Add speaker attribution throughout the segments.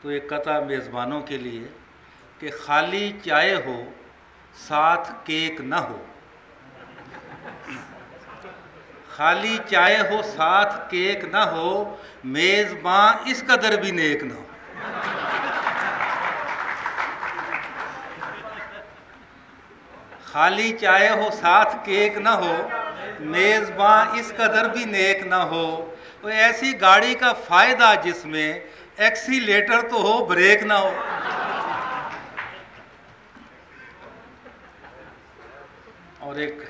Speaker 1: تو ایک قطع میزبانوں کے لیے کہ خالی چائے ہو ساتھ کیک نہ ہو، خالی چائے ہو ساتھ کیک نہ ہو، میزباں اس قدر بھی نیک نہ ہو۔ خالی چائے ہو ساتھ کیک نہ ہو، میزباں اس قدر بھی نیک نہ ہو۔ تو ایسی گاڑی کا فائدہ جس میں ایکسیلیٹر تو ہو، بریک نہ ہو۔ اور ایک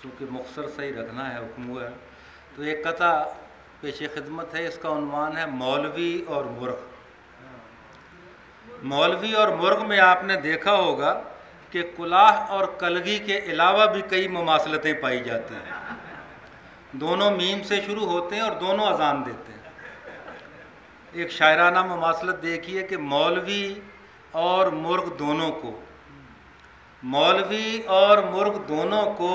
Speaker 1: چونکہ مختصر صحیح رکھنا ہے، حکم ہوا ہے، تو ایک قطع پیش خدمت ہے، اس کا عنوان ہے مولوی اور مرغ۔ مولوی اور مرغ میں آپ نے دیکھا ہوگا کہ کلاہ اور کلگی کے علاوہ بھی کئی مماثلتیں پائی جاتی ہیں، دونوں میم سے شروع ہوتے ہیں اور دونوں اذان دیتے ہیں۔ ایک شاعرانہ مماثلت دیکھیے کہ مولوی اور مرغ دونوں کو، مولوی اور مرغ دونوں کو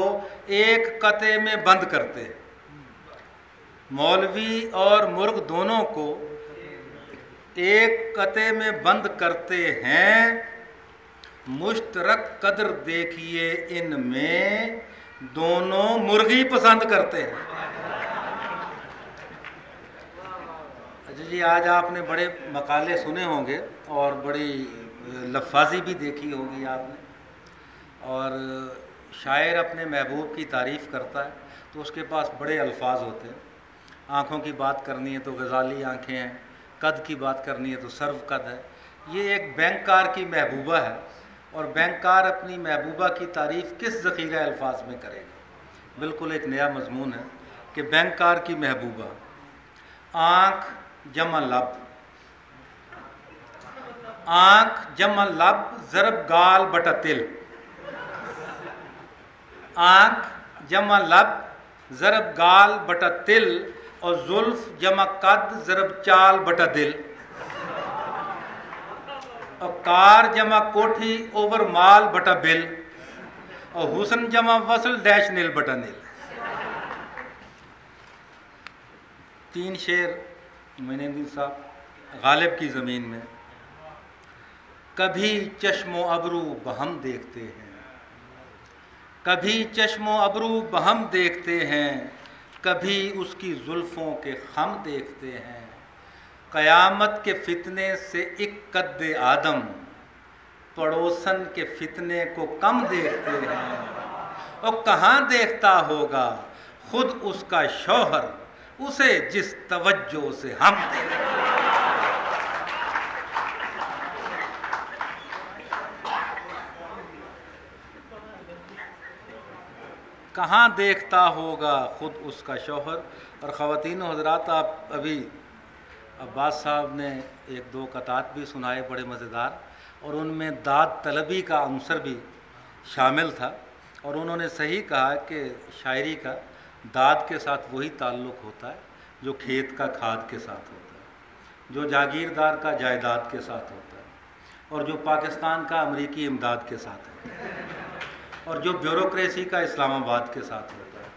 Speaker 1: ایک قطعے میں بند کرتے ہیں، مولوی اور مرغ دونوں کو ایک قطعے میں بند کرتے ہیں، مشترک قدر دیکھیے ان میں دونوں مرغی پسند کرتے ہیں۔ اچھا جی، آج آپ نے بڑے مقالے سنے ہوں گے اور بڑی لفاظی بھی دیکھی ہوگی آپ نے، اور شاعر اپنے محبوب کی تعریف کرتا ہے تو اس کے پاس بڑے الفاظ ہوتے ہیں۔ آنکھوں کی بات کرنی ہے تو غزالی آنکھیں ہیں، قد کی بات کرنی ہے تو سرو قد ہے۔ یہ ایک بینکار کی محبوبہ ہے، اور بینکار اپنی محبوبہ کی تعریف کس ذخیرہ الفاظ میں کرے گا؟ بالکل ایک نیا مضمون ہے کہ بینکار کی محبوبہ، آنکھ جمع لب، آنکھ جمع لب ضرب گال بٹا تل، آنکھ جمع لب ضرب گال بٹا تل، اور زلف جمع قد ضرب چال بٹا دل، اور کار جمع کوٹھی اوور مال بٹا بل، اور حسن جمع وصل ڈیش نیل بٹا نیل۔ تین شعر معین الدین صاحب غالب کی زمین میں۔ کبھی چشم و ابرو بہم دیکھتے ہیں، کبھی چشم و ابرو بہم دیکھتے ہیں، کبھی اس کی زلفوں کے خم دیکھتے ہیں، قیامت کے فتنے سے ایک قد آدم، پڑوسن کے فتنے کو کم دیکھتے ہیں، اور کہاں دیکھتا ہوگا خود اس کا شوہر اسے جس توجہ سے ہم دیکھتے ہیں۔ کہاں دیکھتا ہوگا خود اس کا شوہر۔ اور خواتین و حضرات، آپ ابھی عباس صاحب نے ایک دو قطعات بھی سنائے بڑے مزیدار، اور ان میں داد طلبی کا عنصر بھی شامل تھا، اور انہوں نے صحیح کہا کہ شاعری کا داد کے ساتھ وہی تعلق ہوتا ہے جو کھیت کا کھاد کے ساتھ ہوتا ہے، جو جاگیردار کا جائیداد کے ساتھ ہوتا ہے، اور جو پاکستان کا امریکی امداد کے ساتھ ہوتا ہے، اور جو بیوروکریسی کا اسلام آباد کے ساتھ ہوتا ہے،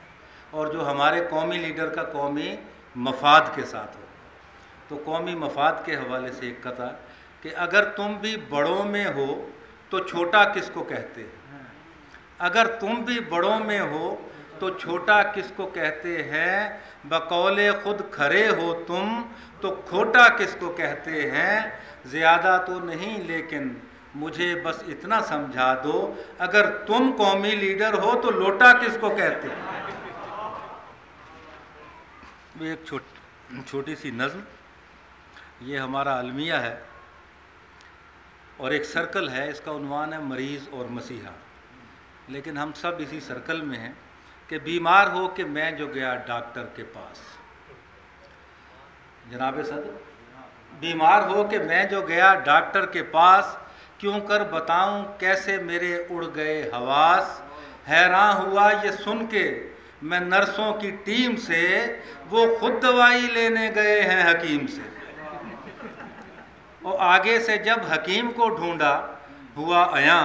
Speaker 1: اور جو ہمارے قومی لیڈر کا قومی مفاد کے ساتھ ہوتا ہے۔ تو قومی مفاد کے حوالے سے ایک قطع کہ اگر تم بھی بڑوں میں ہو تو چھوٹا کس کو کہتے ہیں، اگر تم بھی بڑوں میں ہو تو چھوٹا کس کو کہتے ہیں، بقول خود کھڑے ہو تم تو کھوٹا کس کو کہتے ہیں، زیادہ تو نہیں لیکن مجھے بس اتنا سمجھا دو، اگر تم قومی لیڈر ہو تو لوٹا کس کو کہتے ہیں۔ ایک چھوٹی سی نظم، یہ ہمارا المیہ ہے اور ایک سرکل ہے، اس کا عنوان ہے مریض اور مسیحا، لیکن ہم سب اسی سرکل میں ہیں کہ بیمار ہو کہ میں جو گیا ڈاکٹر کے پاس، جناب صدر، بیمار ہو کہ میں جو گیا ڈاکٹر کے پاس، کیوں کر بتاؤں کیسے میرے اڑ گئے حواس، حیران ہوا یہ سن کے میں نرسوں کی ٹیم سے، وہ خود دوائی لینے گئے ہیں حکیم سے، اور آگے سے جب حکیم کو ڈھونڈا ہوا عیاں،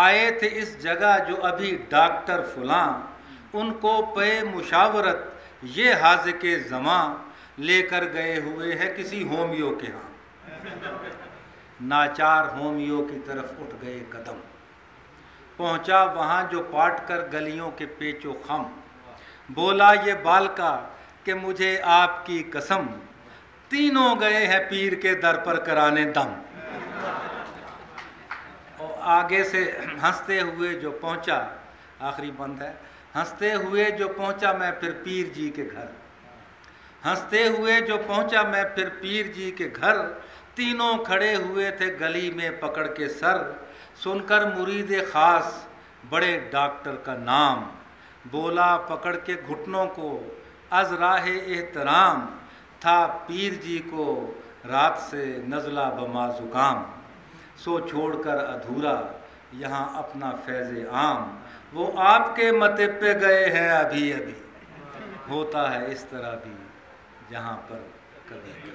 Speaker 1: آئے تھے اس جگہ جو ابھی ڈاکٹر فلاں، ان کو پے مشاورت یہ حاذق زماں، لے کر گئے ہوئے ہیں کسی ہومیو کے ہاں، ناچار ہومیو کی طرف اٹھ گئے قدم، پہنچا وہاں جو پاٹ کر گلیوں کے پیچ و خم، بولا یہ بالکا کہ مجھے آپ کی قسم، تینوں گئے ہیں پیر کے در پر کرانے دم۔ اور آگے سے ہنستے ہوئے جو پہنچا، آخری بند ہے، ہنستے ہوئے جو پہنچا میں پھر پیر جی کے گھر، ہنستے ہوئے جو پہنچا میں پھر پیر جی کے گھر، تینوں کھڑے ہوئے تھے گلی میں پکڑ کے سر، سن کر مرید خاص بڑے ڈاکٹر کا نام، بولا پکڑ کے گھٹنوں کو از راہ احترام، تھا پیر جی کو رات سے نزلہ بما زکام، سو چھوڑ کر ادھورا یہاں اپنا فیض عام، وہ آپ کے متے پہ گئے ہیں ابھی ابھی، ہوتا ہے اس طرح بھی جہاں پر کبھی کبھی۔